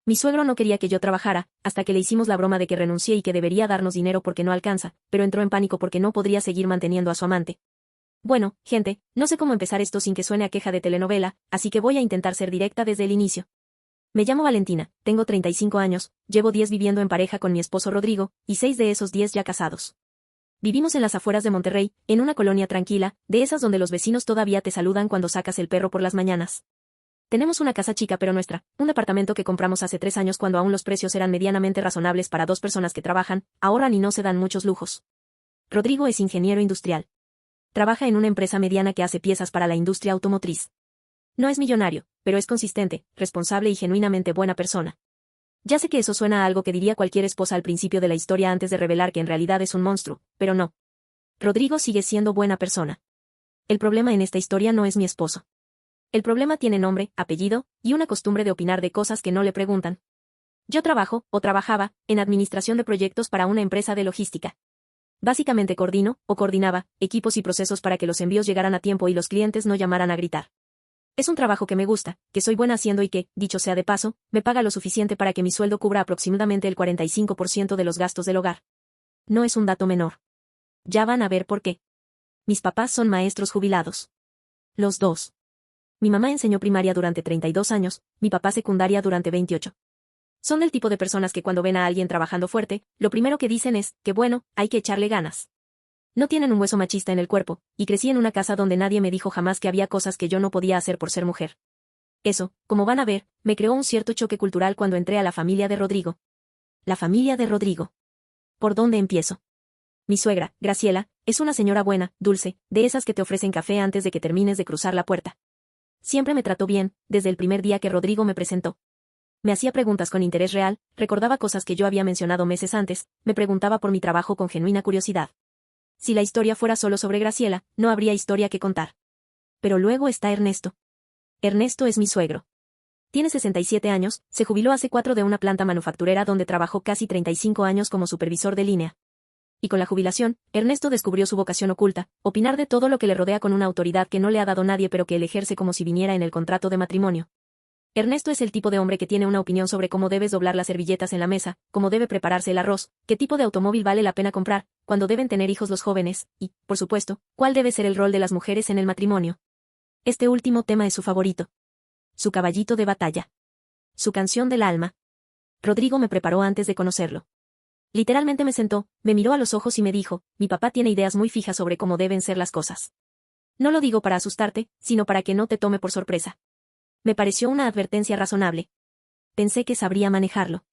Mi suegro no quería que yo trabajara, hasta que le hicimos la broma de que renuncié y que debería darnos dinero porque no alcanza, pero entró en pánico porque no podría seguir manteniendo a su amante. Bueno, gente, no sé cómo empezar esto sin que suene a queja de telenovela, así que voy a intentar ser directa desde el inicio. Me llamo Valentina, tengo 35 años, llevo 10 viviendo en pareja con mi esposo Rodrigo, y 6 de esos 10 ya casados. Vivimos en las afueras de Monterrey, en una colonia tranquila, de esas donde los vecinos todavía te saludan cuando sacas el perro por las mañanas. Tenemos una casa chica pero nuestra, un departamento que compramos hace 3 años cuando aún los precios eran medianamente razonables para 2 personas que trabajan, ahorran y no se dan muchos lujos. Rodrigo es ingeniero industrial. Trabaja en una empresa mediana que hace piezas para la industria automotriz. No es millonario, pero es consistente, responsable y genuinamente buena persona. Ya sé que eso suena a algo que diría cualquier esposa al principio de la historia antes de revelar que en realidad es un monstruo, pero no. Rodrigo sigue siendo buena persona. El problema en esta historia no es mi esposo. El problema tiene nombre, apellido, y una costumbre de opinar de cosas que no le preguntan. Yo trabajo, o trabajaba, en administración de proyectos para una empresa de logística. Básicamente coordino, o coordinaba, equipos y procesos para que los envíos llegaran a tiempo y los clientes no llamaran a gritar. Es un trabajo que me gusta, que soy buena haciendo y que, dicho sea de paso, me paga lo suficiente para que mi sueldo cubra aproximadamente el 45% de los gastos del hogar. No es un dato menor. Ya van a ver por qué. Mis papás son maestros jubilados. Los dos. Mi mamá enseñó primaria durante 32 años, mi papá secundaria durante 28. Son del tipo de personas que cuando ven a alguien trabajando fuerte, lo primero que dicen es, que bueno, hay que echarle ganas. No tienen un hueso machista en el cuerpo, y crecí en una casa donde nadie me dijo jamás que había cosas que yo no podía hacer por ser mujer. Eso, como van a ver, me creó un cierto choque cultural cuando entré a la familia de Rodrigo. La familia de Rodrigo. ¿Por dónde empiezo? Mi suegra, Graciela, es una señora buena, dulce, de esas que te ofrecen café antes de que termines de cruzar la puerta. Siempre me trató bien, desde el primer día que Rodrigo me presentó. Me hacía preguntas con interés real, recordaba cosas que yo había mencionado meses antes, me preguntaba por mi trabajo con genuina curiosidad. Si la historia fuera solo sobre Graciela, no habría historia que contar. Pero luego está Ernesto. Ernesto es mi suegro. Tiene 67 años, se jubiló hace 4 de una planta manufacturera donde trabajó casi 35 años como supervisor de línea. Y con la jubilación, Ernesto descubrió su vocación oculta, opinar de todo lo que le rodea con una autoridad que no le ha dado nadie pero que él ejerce como si viniera en el contrato de matrimonio. Ernesto es el tipo de hombre que tiene una opinión sobre cómo debes doblar las servilletas en la mesa, cómo debe prepararse el arroz, qué tipo de automóvil vale la pena comprar, cuándo deben tener hijos los jóvenes, y, por supuesto, cuál debe ser el rol de las mujeres en el matrimonio. Este último tema es su favorito. Su caballito de batalla. Su canción del alma. Rodrigo me preparó antes de conocerlo. Literalmente me sentó, me miró a los ojos y me dijo, mi papá tiene ideas muy fijas sobre cómo deben ser las cosas. No lo digo para asustarte, sino para que no te tome por sorpresa. Me pareció una advertencia razonable. Pensé que sabría manejarlo.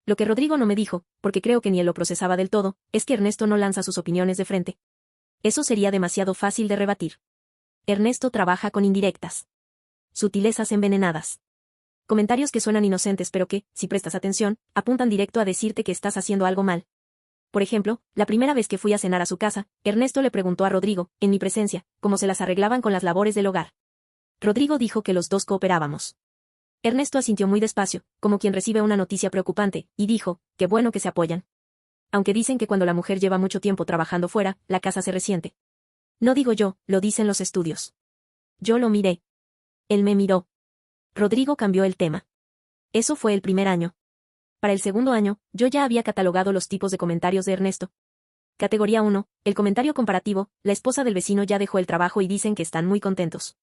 Lo que Rodrigo no me dijo, porque creo que ni él lo procesaba del todo, es que Ernesto no lanza sus opiniones de frente. Eso sería demasiado fácil de rebatir. Ernesto trabaja con indirectas. Sutilezas envenenadas. Comentarios que suenan inocentes pero que, si prestas atención, apuntan directo a decirte que estás haciendo algo mal. Por ejemplo, la primera vez que fui a cenar a su casa, Ernesto le preguntó a Rodrigo, en mi presencia, cómo se las arreglaban con las labores del hogar. Rodrigo dijo que los dos cooperábamos. Ernesto asintió muy despacio, como quien recibe una noticia preocupante, y dijo, qué bueno que se apoyan. Aunque dicen que cuando la mujer lleva mucho tiempo trabajando fuera, la casa se resiente. No digo yo, lo dicen los estudios. Yo lo miré. Él me miró. Rodrigo cambió el tema. Eso fue el primer año. Para el segundo año, yo ya había catalogado los tipos de comentarios de Ernesto. Categoría 1, el comentario comparativo, la esposa del vecino ya dejó el trabajo y dicen que están muy contentos.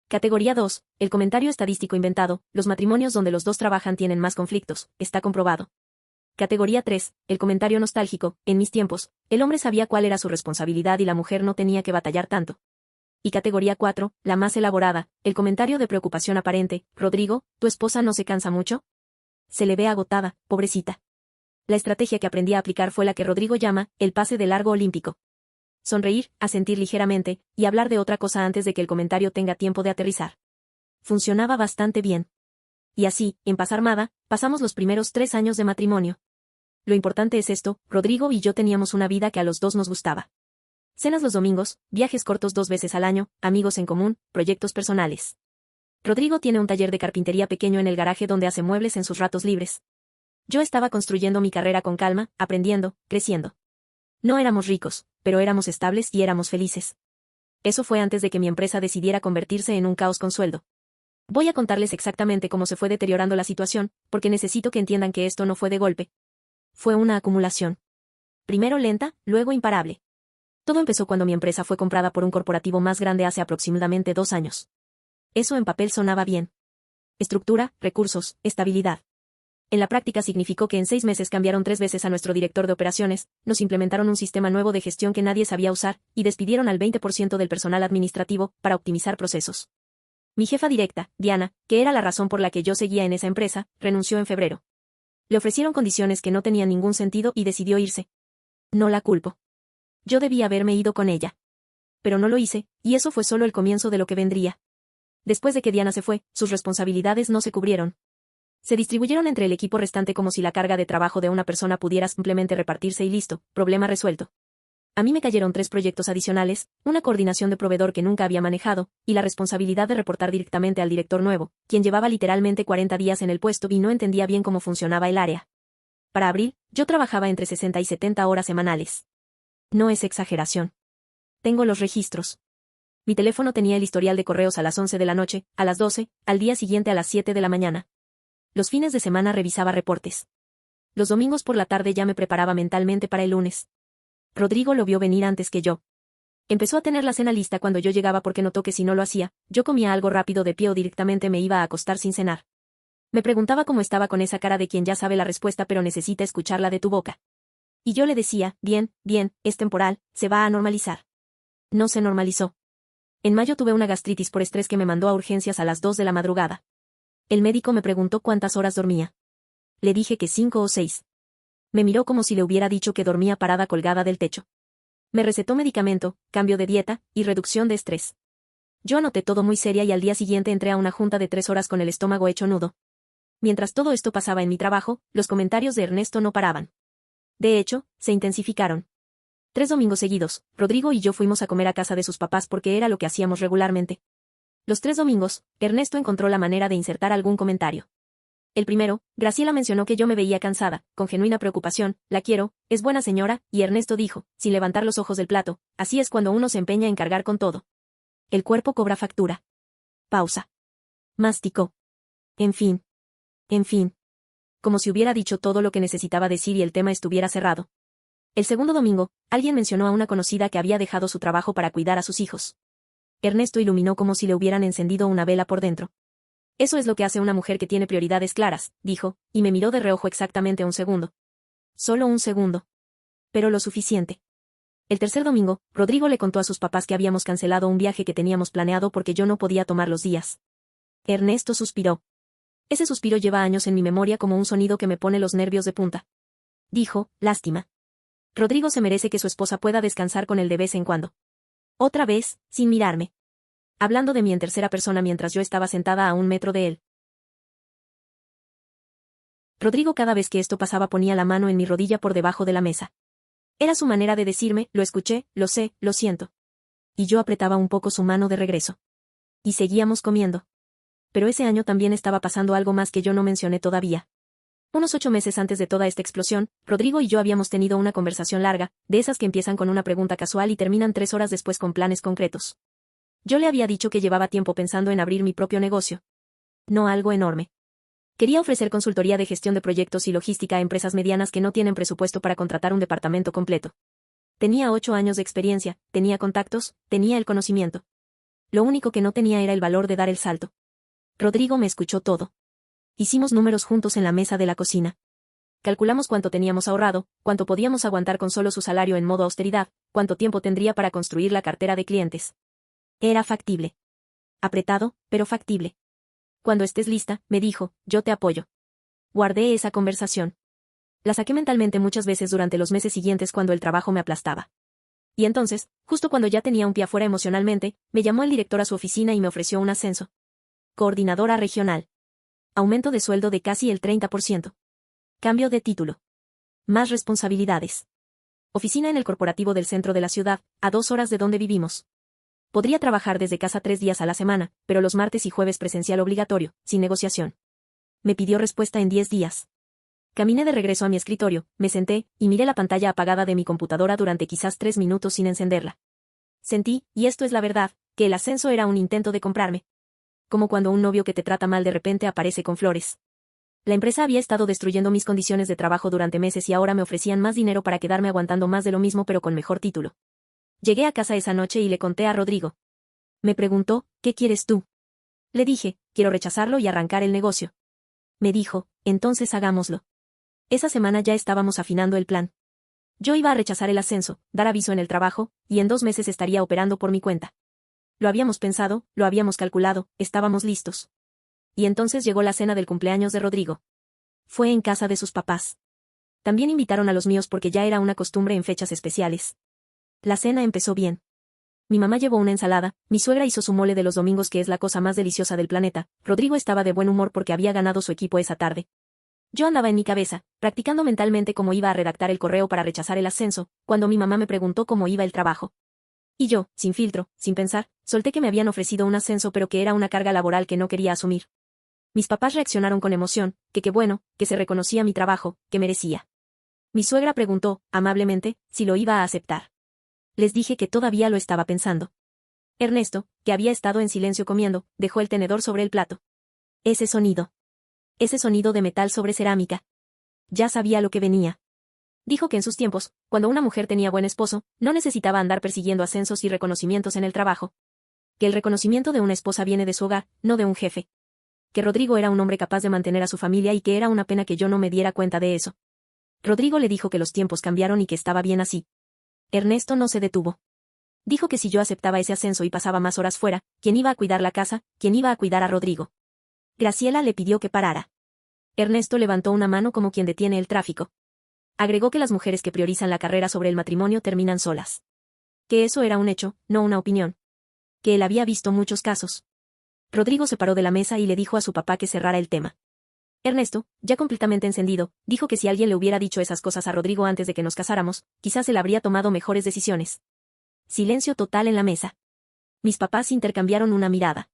Categoría 2, el comentario estadístico inventado, los matrimonios donde los dos trabajan tienen más conflictos, está comprobado. Categoría 3, el comentario nostálgico, en mis tiempos, el hombre sabía cuál era su responsabilidad y la mujer no tenía que batallar tanto. Y categoría 4, la más elaborada, el comentario de preocupación aparente, Rodrigo, ¿tu esposa no se cansa mucho? Se le ve agotada, pobrecita. La estrategia que aprendí a aplicar fue la que Rodrigo llama, el pase de largo olímpico. Sonreír, asentir ligeramente, y hablar de otra cosa antes de que el comentario tenga tiempo de aterrizar. Funcionaba bastante bien. Y así, en paz armada, pasamos los primeros 3 años de matrimonio. Lo importante es esto, Rodrigo y yo teníamos una vida que a los dos nos gustaba. Cenas los domingos, viajes cortos 2 veces al año, amigos en común, proyectos personales. Rodrigo tiene un taller de carpintería pequeño en el garaje donde hace muebles en sus ratos libres. Yo estaba construyendo mi carrera con calma, aprendiendo, creciendo. No éramos ricos, pero éramos estables y éramos felices. Eso fue antes de que mi empresa decidiera convertirse en un caos con sueldo. Voy a contarles exactamente cómo se fue deteriorando la situación, porque necesito que entiendan que esto no fue de golpe. Fue una acumulación. Primero lenta, luego imparable. Todo empezó cuando mi empresa fue comprada por un corporativo más grande hace aproximadamente 2 años. Eso en papel sonaba bien. Estructura, recursos, estabilidad. En la práctica significó que en 6 meses cambiaron 3 veces a nuestro director de operaciones, nos implementaron un sistema nuevo de gestión que nadie sabía usar, y despidieron al 20% del personal administrativo, para optimizar procesos. Mi jefa directa, Diana, que era la razón por la que yo seguía en esa empresa, renunció en febrero. Le ofrecieron condiciones que no tenían ningún sentido y decidió irse. No la culpo. Yo debía haberme ido con ella. Pero no lo hice, y eso fue solo el comienzo de lo que vendría. Después de que Diana se fue, sus responsabilidades no se cubrieron. Se distribuyeron entre el equipo restante como si la carga de trabajo de una persona pudiera simplemente repartirse y listo, problema resuelto. A mí me cayeron 3 proyectos adicionales, una coordinación de proveedor que nunca había manejado, y la responsabilidad de reportar directamente al director nuevo, quien llevaba literalmente 40 días en el puesto y no entendía bien cómo funcionaba el área. Para abril, yo trabajaba entre 60 y 70 horas semanales. No es exageración. Tengo los registros. Mi teléfono tenía el historial de correos a las 11 de la noche, a las 12, al día siguiente a las 7 de la mañana. Los fines de semana revisaba reportes. Los domingos por la tarde ya me preparaba mentalmente para el lunes. Rodrigo lo vio venir antes que yo. Empezó a tener la cena lista cuando yo llegaba porque notó que si no lo hacía, yo comía algo rápido de pie o directamente me iba a acostar sin cenar. Me preguntaba cómo estaba con esa cara de quien ya sabe la respuesta pero necesita escucharla de tu boca. Y yo le decía, bien, bien, es temporal, se va a normalizar. No se normalizó. En mayo tuve una gastritis por estrés que me mandó a urgencias a las 2 de la madrugada. El médico me preguntó cuántas horas dormía. Le dije que 5 o 6. Me miró como si le hubiera dicho que dormía parada colgada del techo. Me recetó medicamento, cambio de dieta, y reducción de estrés. Yo anoté todo muy seria y al día siguiente entré a una junta de 3 horas con el estómago hecho nudo. Mientras todo esto pasaba en mi trabajo, los comentarios de Ernesto no paraban. De hecho, se intensificaron. 3 domingos seguidos, Rodrigo y yo fuimos a comer a casa de sus papás porque era lo que hacíamos regularmente. Los 3 domingos, Ernesto encontró la manera de insertar algún comentario. El primero, Graciela mencionó que yo me veía cansada, con genuina preocupación, la quiero, es buena señora, y Ernesto dijo, sin levantar los ojos del plato, así es cuando uno se empeña en cargar con todo. El cuerpo cobra factura. Pausa. Masticó. En fin. En fin. Como si hubiera dicho todo lo que necesitaba decir y el tema estuviera cerrado. El segundo domingo, alguien mencionó a una conocida que había dejado su trabajo para cuidar a sus hijos. Ernesto iluminó como si le hubieran encendido una vela por dentro. Eso es lo que hace una mujer que tiene prioridades claras, dijo, y me miró de reojo exactamente 1 segundo. Solo 1 segundo. Pero lo suficiente. El tercer domingo, Rodrigo le contó a sus papás que habíamos cancelado un viaje que teníamos planeado porque yo no podía tomar los días. Ernesto suspiró. Ese suspiro lleva años en mi memoria como un sonido que me pone los nervios de punta. Dijo, lástima. Rodrigo se merece que su esposa pueda descansar con él de vez en cuando. Otra vez, sin mirarme. Hablando de mí en tercera persona mientras yo estaba sentada a 1 metro de él. Rodrigo cada vez que esto pasaba ponía la mano en mi rodilla por debajo de la mesa. Era su manera de decirme, lo escuché, lo sé, lo siento. Y yo apretaba un poco su mano de regreso. Y seguíamos comiendo. Pero ese año también estaba pasando algo más que yo no mencioné todavía. Unos 8 meses antes de toda esta explosión, Rodrigo y yo habíamos tenido una conversación larga, de esas que empiezan con una pregunta casual y terminan 3 horas después con planes concretos. Yo le había dicho que llevaba tiempo pensando en abrir mi propio negocio. No algo enorme. Quería ofrecer consultoría de gestión de proyectos y logística a empresas medianas que no tienen presupuesto para contratar un departamento completo. Tenía 8 años de experiencia, tenía contactos, tenía el conocimiento. Lo único que no tenía era el valor de dar el salto. Rodrigo me escuchó todo. Hicimos números juntos en la mesa de la cocina. Calculamos cuánto teníamos ahorrado, cuánto podíamos aguantar con solo su salario en modo austeridad, cuánto tiempo tendría para construir la cartera de clientes. Era factible. Apretado, pero factible. Cuando estés lista, me dijo, yo te apoyo. Guardé esa conversación. La saqué mentalmente muchas veces durante los meses siguientes cuando el trabajo me aplastaba. Y entonces, justo cuando ya tenía un pie afuera emocionalmente, me llamó el director a su oficina y me ofreció un ascenso. Coordinadora regional. Aumento de sueldo de casi el 30%. Cambio de título. Más responsabilidades. Oficina en el corporativo del centro de la ciudad, a 2 horas de donde vivimos. Podría trabajar desde casa 3 días a la semana, pero los martes y jueves presencial obligatorio, sin negociación. Me pidió respuesta en 10 días. Caminé de regreso a mi escritorio, me senté, y miré la pantalla apagada de mi computadora durante quizás 3 minutos sin encenderla. Sentí, y esto es la verdad, que el ascenso era un intento de comprarme. como cuando un novio que te trata mal de repente aparece con flores. La empresa había estado destruyendo mis condiciones de trabajo durante meses y ahora me ofrecían más dinero para quedarme aguantando más de lo mismo pero con mejor título. Llegué a casa esa noche y le conté a Rodrigo. Me preguntó, ¿qué quieres tú? Le dije, quiero rechazarlo y arrancar el negocio. Me dijo, entonces hagámoslo. Esa semana ya estábamos afinando el plan. Yo iba a rechazar el ascenso, dar aviso en el trabajo, y en 2 meses estaría operando por mi cuenta. Lo habíamos pensado, lo habíamos calculado, estábamos listos. Y entonces llegó la cena del cumpleaños de Rodrigo. Fue en casa de sus papás. También invitaron a los míos porque ya era una costumbre en fechas especiales. La cena empezó bien. Mi mamá llevó una ensalada, mi suegra hizo su mole de los domingos que es la cosa más deliciosa del planeta, Rodrigo estaba de buen humor porque había ganado su equipo esa tarde. Yo andaba en mi cabeza, practicando mentalmente cómo iba a redactar el correo para rechazar el ascenso, cuando mi mamá me preguntó cómo iba el trabajo. Y yo, sin filtro, sin pensar, solté que me habían ofrecido un ascenso pero que era una carga laboral que no quería asumir. Mis papás reaccionaron con emoción, que qué bueno, que se reconocía mi trabajo, que merecía. Mi suegra preguntó, amablemente, si lo iba a aceptar. Les dije que todavía lo estaba pensando. Ernesto, que había estado en silencio comiendo, dejó el tenedor sobre el plato. Ese sonido. Ese sonido de metal sobre cerámica. Ya sabía lo que venía. Dijo que en sus tiempos, cuando una mujer tenía buen esposo, no necesitaba andar persiguiendo ascensos y reconocimientos en el trabajo. Que el reconocimiento de una esposa viene de su hogar, no de un jefe. Que Rodrigo era un hombre capaz de mantener a su familia y que era una pena que yo no me diera cuenta de eso. Rodrigo le dijo que los tiempos cambiaron y que estaba bien así. Ernesto no se detuvo. Dijo que si yo aceptaba ese ascenso y pasaba más horas fuera, ¿quién iba a cuidar la casa? ¿Quién iba a cuidar a Rodrigo? Graciela le pidió que parara. Ernesto levantó una mano como quien detiene el tráfico. Agregó que las mujeres que priorizan la carrera sobre el matrimonio terminan solas. Que eso era un hecho, no una opinión. Que él había visto muchos casos. Rodrigo se paró de la mesa y le dijo a su papá que cerrara el tema. Ernesto, ya completamente encendido, dijo que si alguien le hubiera dicho esas cosas a Rodrigo antes de que nos casáramos, quizás él habría tomado mejores decisiones. Silencio total en la mesa. Mis papás intercambiaron una mirada.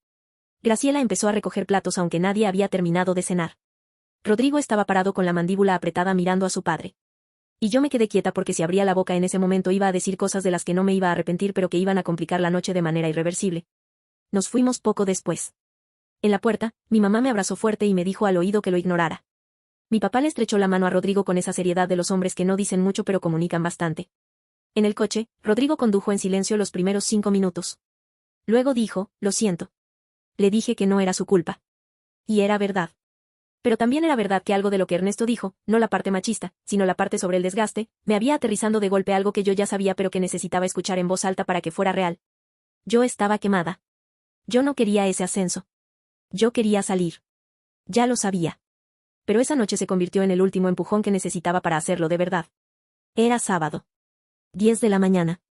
Graciela empezó a recoger platos aunque nadie había terminado de cenar. Rodrigo estaba parado con la mandíbula apretada mirando a su padre. Y yo me quedé quieta porque si abría la boca en ese momento iba a decir cosas de las que no me iba a arrepentir pero que iban a complicar la noche de manera irreversible. Nos fuimos poco después. En la puerta, mi mamá me abrazó fuerte y me dijo al oído que lo ignorara. Mi papá le estrechó la mano a Rodrigo con esa seriedad de los hombres que no dicen mucho pero comunican bastante. En el coche, Rodrigo condujo en silencio los primeros 5 minutos. Luego dijo, lo siento. Le dije que no era su culpa. Y era verdad. Pero también era verdad que algo de lo que Ernesto dijo, no la parte machista, sino la parte sobre el desgaste, me había aterrizando de golpe algo que yo ya sabía pero que necesitaba escuchar en voz alta para que fuera real. Yo estaba quemada. Yo no quería ese ascenso. Yo quería salir. Ya lo sabía. Pero esa noche se convirtió en el último empujón que necesitaba para hacerlo de verdad. Era sábado. 10 de la mañana.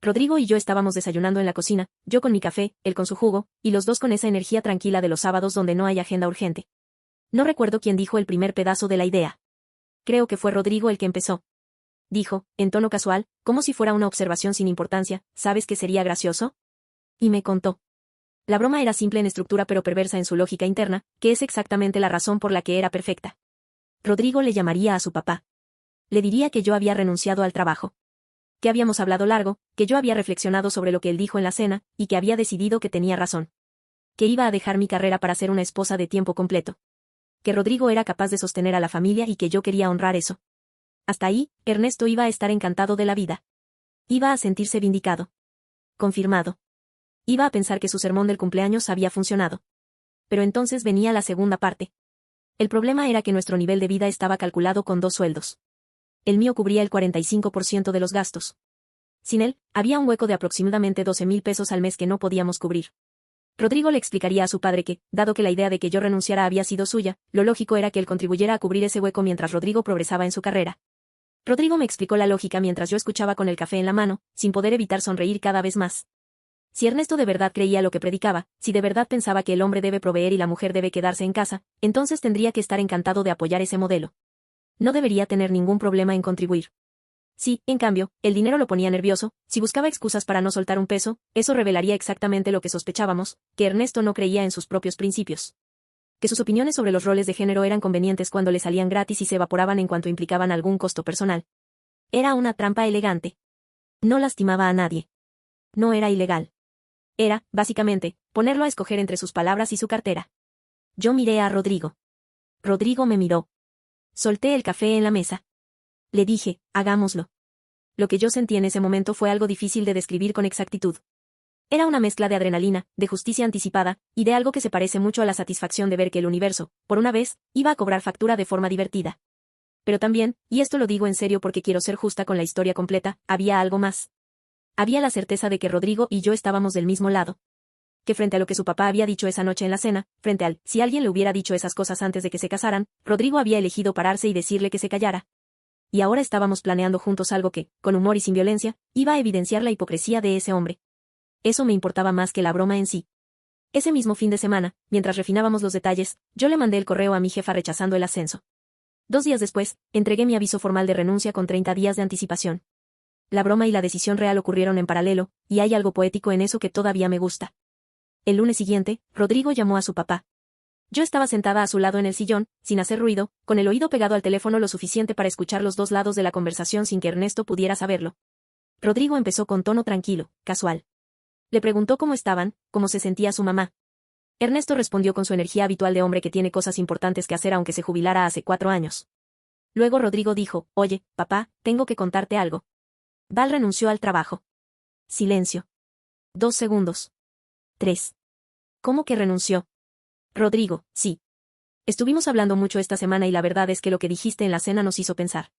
Rodrigo y yo estábamos desayunando en la cocina, yo con mi café, él con su jugo, y los dos con esa energía tranquila de los sábados donde no hay agenda urgente. No recuerdo quién dijo el primer pedazo de la idea. Creo que fue Rodrigo el que empezó. Dijo, en tono casual, como si fuera una observación sin importancia, ¿sabes qué sería gracioso? Y me contó. La broma era simple en estructura pero perversa en su lógica interna, que es exactamente la razón por la que era perfecta. Rodrigo le llamaría a su papá. Le diría que yo había renunciado al trabajo. Que habíamos hablado largo, que yo había reflexionado sobre lo que él dijo en la cena, y que había decidido que tenía razón. Que iba a dejar mi carrera para ser una esposa de tiempo completo. Que Rodrigo era capaz de sostener a la familia y que yo quería honrar eso. Hasta ahí, Ernesto iba a estar encantado de la vida. Iba a sentirse vindicado. Confirmado. Iba a pensar que su sermón del cumpleaños había funcionado. Pero entonces venía la segunda parte. El problema era que nuestro nivel de vida estaba calculado con 2 sueldos. El mío cubría el 45% de los gastos. Sin él, había un hueco de aproximadamente 12,000 pesos al mes que no podíamos cubrir. Rodrigo le explicaría a su padre que, dado que la idea de que yo renunciara había sido suya, lo lógico era que él contribuyera a cubrir ese hueco mientras Rodrigo progresaba en su carrera. Rodrigo me explicó la lógica mientras yo escuchaba con el café en la mano, sin poder evitar sonreír cada vez más. Si Ernesto de verdad creía lo que predicaba, si de verdad pensaba que el hombre debe proveer y la mujer debe quedarse en casa, entonces tendría que estar encantado de apoyar ese modelo. No debería tener ningún problema en contribuir. Si, en cambio, el dinero lo ponía nervioso, si buscaba excusas para no soltar un peso, eso revelaría exactamente lo que sospechábamos, que Ernesto no creía en sus propios principios. Que sus opiniones sobre los roles de género eran convenientes cuando le salían gratis y se evaporaban en cuanto implicaban algún costo personal. Era una trampa elegante. No lastimaba a nadie. No era ilegal. Era, básicamente, ponerlo a escoger entre sus palabras y su cartera. Yo miré a Rodrigo. Rodrigo me miró. Solté el café en la mesa. Le dije, hagámoslo. Lo que yo sentí en ese momento fue algo difícil de describir con exactitud. Era una mezcla de adrenalina, de justicia anticipada, y de algo que se parece mucho a la satisfacción de ver que el universo, por una vez, iba a cobrar factura de forma divertida. Pero también, y esto lo digo en serio porque quiero ser justa con la historia completa, había algo más. Había la certeza de que Rodrigo y yo estábamos del mismo lado. Que frente a lo que su papá había dicho esa noche en la cena, frente al, si alguien le hubiera dicho esas cosas antes de que se casaran, Rodrigo había elegido pararse y decirle que se callara. Y ahora estábamos planeando juntos algo que, con humor y sin violencia, iba a evidenciar la hipocresía de ese hombre. Eso me importaba más que la broma en sí. Ese mismo fin de semana, mientras refinábamos los detalles, yo le mandé el correo a mi jefa rechazando el ascenso. 2 días después, entregué mi aviso formal de renuncia con 30 días de anticipación. La broma y la decisión real ocurrieron en paralelo, y hay algo poético en eso que todavía me gusta. El lunes siguiente, Rodrigo llamó a su papá. Yo estaba sentada a su lado en el sillón, sin hacer ruido, con el oído pegado al teléfono lo suficiente para escuchar los dos lados de la conversación sin que Ernesto pudiera saberlo. Rodrigo empezó con tono tranquilo, casual. Le preguntó cómo estaban, cómo se sentía su mamá. Ernesto respondió con su energía habitual de hombre que tiene cosas importantes que hacer aunque se jubilara hace 4 años. Luego Rodrigo dijo, oye, papá, tengo que contarte algo. Val renunció al trabajo. Silencio. 2 segundos. 3. ¿Cómo que renunció? Rodrigo, sí. Estuvimos hablando mucho esta semana y la verdad es que lo que dijiste en la cena nos hizo pensar.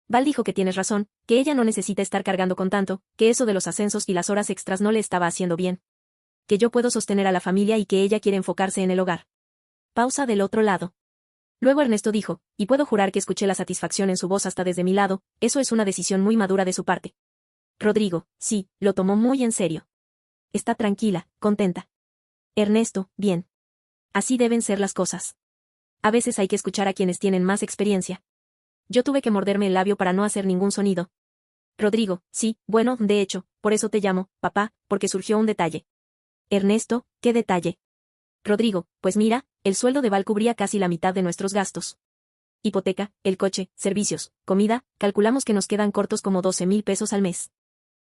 Val dijo que tienes razón, que ella no necesita estar cargando con tanto, que eso de los ascensos y las horas extras no le estaba haciendo bien. Que yo puedo sostener a la familia y que ella quiere enfocarse en el hogar. Pausa del otro lado. Luego Ernesto dijo, y puedo jurar que escuché la satisfacción en su voz hasta desde mi lado, eso es una decisión muy madura de su parte. Rodrigo, sí, lo tomó muy en serio. Está tranquila, contenta. Ernesto, bien. Así deben ser las cosas. A veces hay que escuchar a quienes tienen más experiencia. Yo tuve que morderme el labio para no hacer ningún sonido. Rodrigo, sí, bueno, de hecho, por eso te llamo, papá, porque surgió un detalle. Ernesto, ¿qué detalle? Rodrigo, pues mira, el sueldo de Val cubría casi la mitad de nuestros gastos. Hipoteca, el coche, servicios, comida, calculamos que nos quedan cortos como 12,000 pesos al mes.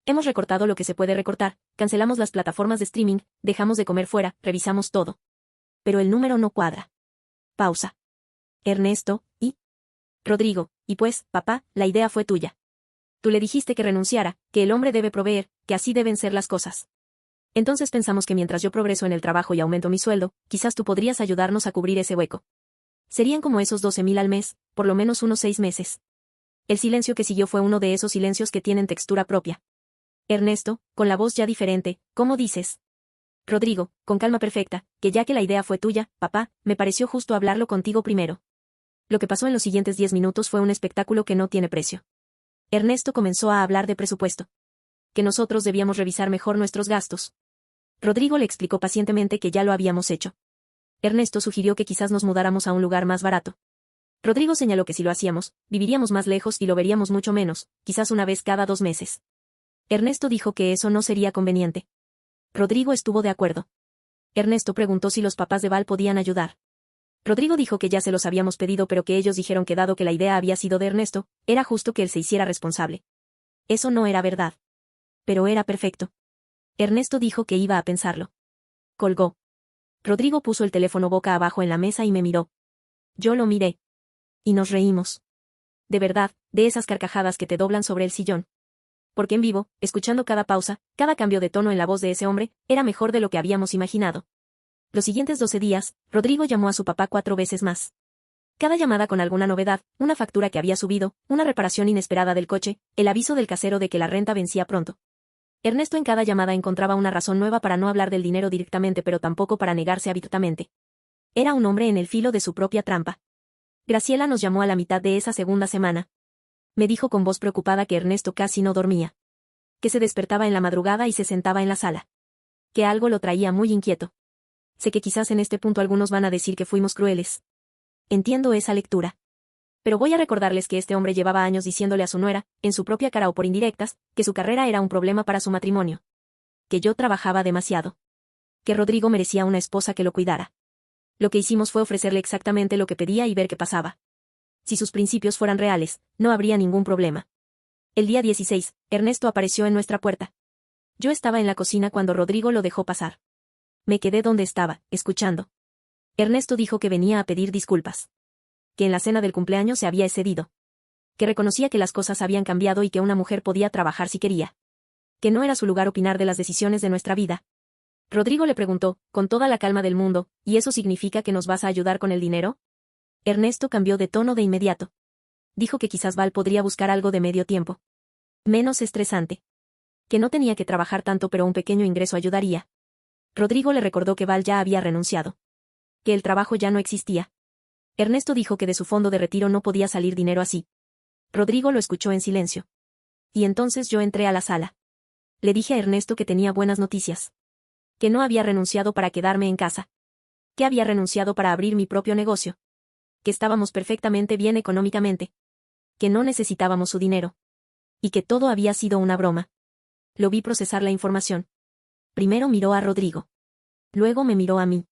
Hemos recortado lo que se puede recortar, cancelamos las plataformas de streaming, dejamos de comer fuera, revisamos todo. Pero el número no cuadra. Pausa. Ernesto, ¿y? Rodrigo, y pues, papá, la idea fue tuya. Tú le dijiste que renunciara, que el hombre debe proveer, que así deben ser las cosas. Entonces pensamos que mientras yo progreso en el trabajo y aumento mi sueldo, quizás tú podrías ayudarnos a cubrir ese hueco. Serían como esos 12,000 al mes, por lo menos unos 6 meses. El silencio que siguió fue uno de esos silencios que tienen textura propia. Ernesto, con la voz ya diferente, ¿cómo dices? Rodrigo, con calma perfecta, que ya que la idea fue tuya, papá, me pareció justo hablarlo contigo primero. Lo que pasó en los siguientes 10 minutos fue un espectáculo que no tiene precio. Ernesto comenzó a hablar de presupuesto. Que nosotros debíamos revisar mejor nuestros gastos. Rodrigo le explicó pacientemente que ya lo habíamos hecho. Ernesto sugirió que quizás nos mudáramos a un lugar más barato. Rodrigo señaló que si lo hacíamos, viviríamos más lejos y lo veríamos mucho menos, quizás una vez cada 2 meses. Ernesto dijo que eso no sería conveniente. Rodrigo estuvo de acuerdo. Ernesto preguntó si los papás de Val podían ayudar. Rodrigo dijo que ya se los habíamos pedido pero que ellos dijeron que dado que la idea había sido de Ernesto, era justo que él se hiciera responsable. Eso no era verdad. Pero era perfecto. Ernesto dijo que iba a pensarlo. Colgó. Rodrigo puso el teléfono boca abajo en la mesa y me miró. Yo lo miré. Y nos reímos. De verdad, de esas carcajadas que te doblan sobre el sillón. Porque en vivo, escuchando cada pausa, cada cambio de tono en la voz de ese hombre, era mejor de lo que habíamos imaginado. Los siguientes 12 días, Rodrigo llamó a su papá 4 veces más. Cada llamada con alguna novedad, una factura que había subido, una reparación inesperada del coche, el aviso del casero de que la renta vencía pronto. Ernesto en cada llamada encontraba una razón nueva para no hablar del dinero directamente pero tampoco para negarse abiertamente. Era un hombre en el filo de su propia trampa. Graciela nos llamó a la mitad de esa segunda semana. Me dijo con voz preocupada que Ernesto casi no dormía. Que se despertaba en la madrugada y se sentaba en la sala. Que algo lo traía muy inquieto. Sé que quizás en este punto algunos van a decir que fuimos crueles. Entiendo esa lectura. Pero voy a recordarles que este hombre llevaba años diciéndole a su nuera, en su propia cara o por indirectas, que su carrera era un problema para su matrimonio. Que yo trabajaba demasiado. Que Rodrigo merecía una esposa que lo cuidara. Lo que hicimos fue ofrecerle exactamente lo que pedía y ver qué pasaba. Si sus principios fueran reales, no habría ningún problema. El día 16, Ernesto apareció en nuestra puerta. Yo estaba en la cocina cuando Rodrigo lo dejó pasar. Me quedé donde estaba, escuchando. Ernesto dijo que venía a pedir disculpas. Que en la cena del cumpleaños se había excedido. Que reconocía que las cosas habían cambiado y que una mujer podía trabajar si quería. Que no era su lugar opinar de las decisiones de nuestra vida. Rodrigo le preguntó, con toda la calma del mundo, ¿y eso significa que nos vas a ayudar con el dinero? Ernesto cambió de tono de inmediato. Dijo que quizás Val podría buscar algo de medio tiempo. Menos estresante. Que no tenía que trabajar tanto pero un pequeño ingreso ayudaría. Rodrigo le recordó que Val ya había renunciado. Que el trabajo ya no existía. Ernesto dijo que de su fondo de retiro no podía salir dinero así. Rodrigo lo escuchó en silencio. Y entonces yo entré a la sala. Le dije a Ernesto que tenía buenas noticias. Que no había renunciado para quedarme en casa. Que había renunciado para abrir mi propio negocio. Que estábamos perfectamente bien económicamente. Que no necesitábamos su dinero. Y que todo había sido una broma. Lo vi procesar la información. Primero miró a Rodrigo. Luego me miró a mí.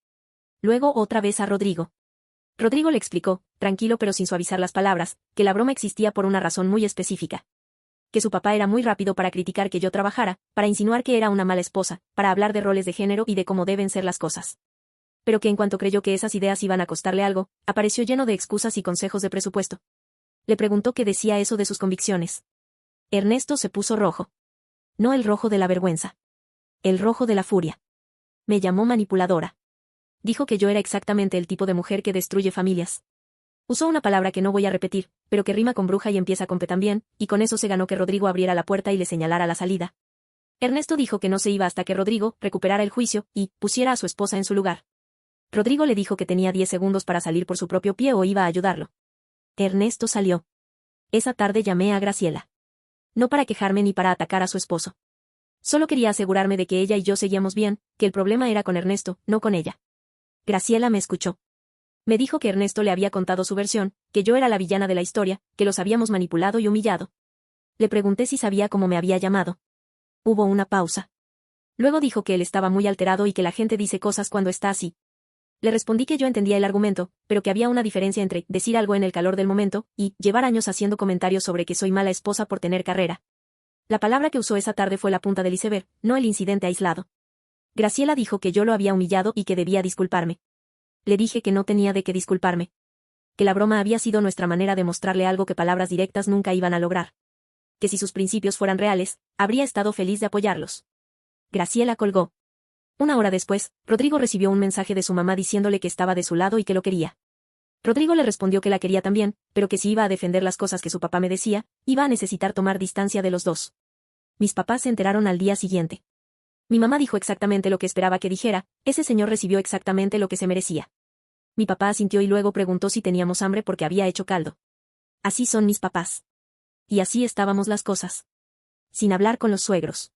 Luego otra vez a Rodrigo. Rodrigo le explicó, tranquilo pero sin suavizar las palabras, que la broma existía por una razón muy específica. Que su papá era muy rápido para criticar que yo trabajara, para insinuar que era una mala esposa, para hablar de roles de género y de cómo deben ser las cosas. Pero que en cuanto creyó que esas ideas iban a costarle algo, apareció lleno de excusas y consejos de presupuesto. Le preguntó qué decía eso de sus convicciones. Ernesto se puso rojo. No el rojo de la vergüenza. El rojo de la furia. Me llamó manipuladora. Dijo que yo era exactamente el tipo de mujer que destruye familias. Usó una palabra que no voy a repetir, pero que rima con bruja y empieza con P también, y con eso se ganó que Rodrigo abriera la puerta y le señalara la salida. Ernesto dijo que no se iba hasta que Rodrigo recuperara el juicio y pusiera a su esposa en su lugar. Rodrigo le dijo que tenía 10 segundos para salir por su propio pie o iba a ayudarlo. Ernesto salió. Esa tarde llamé a Graciela. No para quejarme ni para atacar a su esposo. Solo quería asegurarme de que ella y yo seguíamos bien, que el problema era con Ernesto, no con ella. Graciela me escuchó. Me dijo que Ernesto le había contado su versión, que yo era la villana de la historia, que los habíamos manipulado y humillado. Le pregunté si sabía cómo me había llamado. Hubo una pausa. Luego dijo que él estaba muy alterado y que la gente dice cosas cuando está así. Le respondí que yo entendía el argumento, pero que había una diferencia entre decir algo en el calor del momento y llevar años haciendo comentarios sobre que soy mala esposa por tener carrera. La palabra que usó esa tarde fue la punta del iceberg, no el incidente aislado. Graciela dijo que yo lo había humillado y que debía disculparme. Le dije que no tenía de qué disculparme. Que la broma había sido nuestra manera de mostrarle algo que palabras directas nunca iban a lograr. Que si sus principios fueran reales, habría estado feliz de apoyarlos. Graciela colgó. Una hora después, Rodrigo recibió un mensaje de su mamá diciéndole que estaba de su lado y que lo quería. Rodrigo le respondió que la quería también, pero que si iba a defender las cosas que su papá me decía, iba a necesitar tomar distancia de los dos. Mis papás se enteraron al día siguiente. Mi mamá dijo exactamente lo que esperaba que dijera, ese señor recibió exactamente lo que se merecía. Mi papá asintió y luego preguntó si teníamos hambre porque había hecho caldo. Así son mis papás. Y así estábamos las cosas. Sin hablar con los suegros.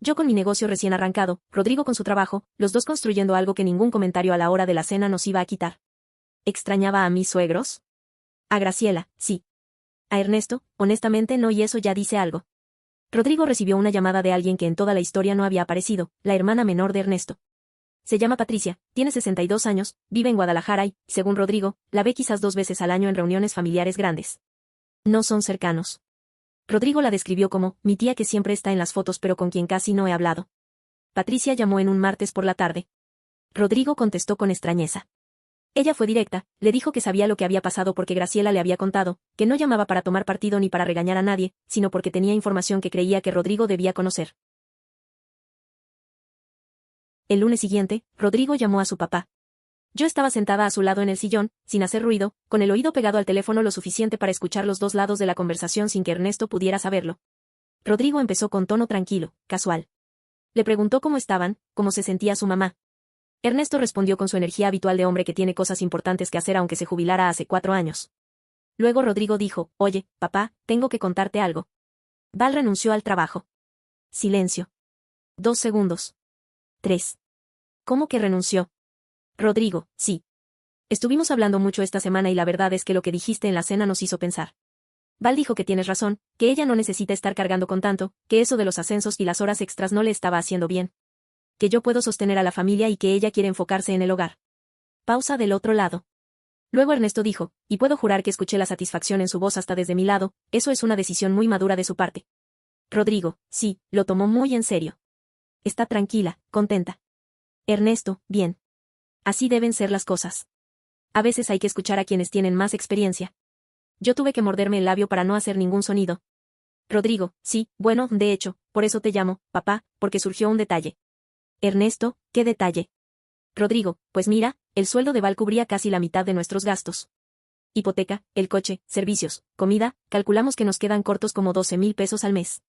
Yo con mi negocio recién arrancado, Rodrigo con su trabajo, los dos construyendo algo que ningún comentario a la hora de la cena nos iba a quitar. ¿Extrañaba a mis suegros? A Graciela, sí. A Ernesto, honestamente no, y eso ya dice algo. Rodrigo recibió una llamada de alguien que en toda la historia no había aparecido, la hermana menor de Ernesto. Se llama Patricia, tiene 62 años, vive en Guadalajara y, según Rodrigo, la ve quizás 2 veces al año en reuniones familiares grandes. No son cercanos. Rodrigo la describió como, mi tía que siempre está en las fotos pero con quien casi no he hablado. Patricia llamó en un martes por la tarde. Rodrigo contestó con extrañeza. Ella fue directa, le dijo que sabía lo que había pasado porque Graciela le había contado, que no llamaba para tomar partido ni para regañar a nadie, sino porque tenía información que creía que Rodrigo debía conocer. El lunes siguiente, Rodrigo llamó a su papá. Yo estaba sentada a su lado en el sillón, sin hacer ruido, con el oído pegado al teléfono lo suficiente para escuchar los dos lados de la conversación sin que Ernesto pudiera saberlo. Rodrigo empezó con tono tranquilo, casual. Le preguntó cómo estaban, cómo se sentía su mamá. Ernesto respondió con su energía habitual de hombre que tiene cosas importantes que hacer aunque se jubilara hace 4 años. Luego Rodrigo dijo, oye, papá, tengo que contarte algo. Val renunció al trabajo. Silencio. 2 segundos. 3. ¿Cómo que renunció? Rodrigo, sí. Estuvimos hablando mucho esta semana y la verdad es que lo que dijiste en la cena nos hizo pensar. Val dijo que tienes razón, que ella no necesita estar cargando con tanto, que eso de los ascensos y las horas extras no le estaba haciendo bien. Que yo puedo sostener a la familia y que ella quiere enfocarse en el hogar. Pausa del otro lado. Luego Ernesto dijo, y puedo jurar que escuché la satisfacción en su voz hasta desde mi lado, eso es una decisión muy madura de su parte. Rodrigo, sí, lo tomó muy en serio. Está tranquila, contenta. Ernesto, bien. Así deben ser las cosas. A veces hay que escuchar a quienes tienen más experiencia. Yo tuve que morderme el labio para no hacer ningún sonido. Rodrigo, sí, bueno, de hecho, por eso te llamo, papá, porque surgió un detalle. Ernesto, ¿qué detalle? Rodrigo, pues mira, el sueldo de Val cubría casi la mitad de nuestros gastos. Hipoteca, el coche, servicios, comida, calculamos que nos quedan cortos como 12,000 pesos al mes.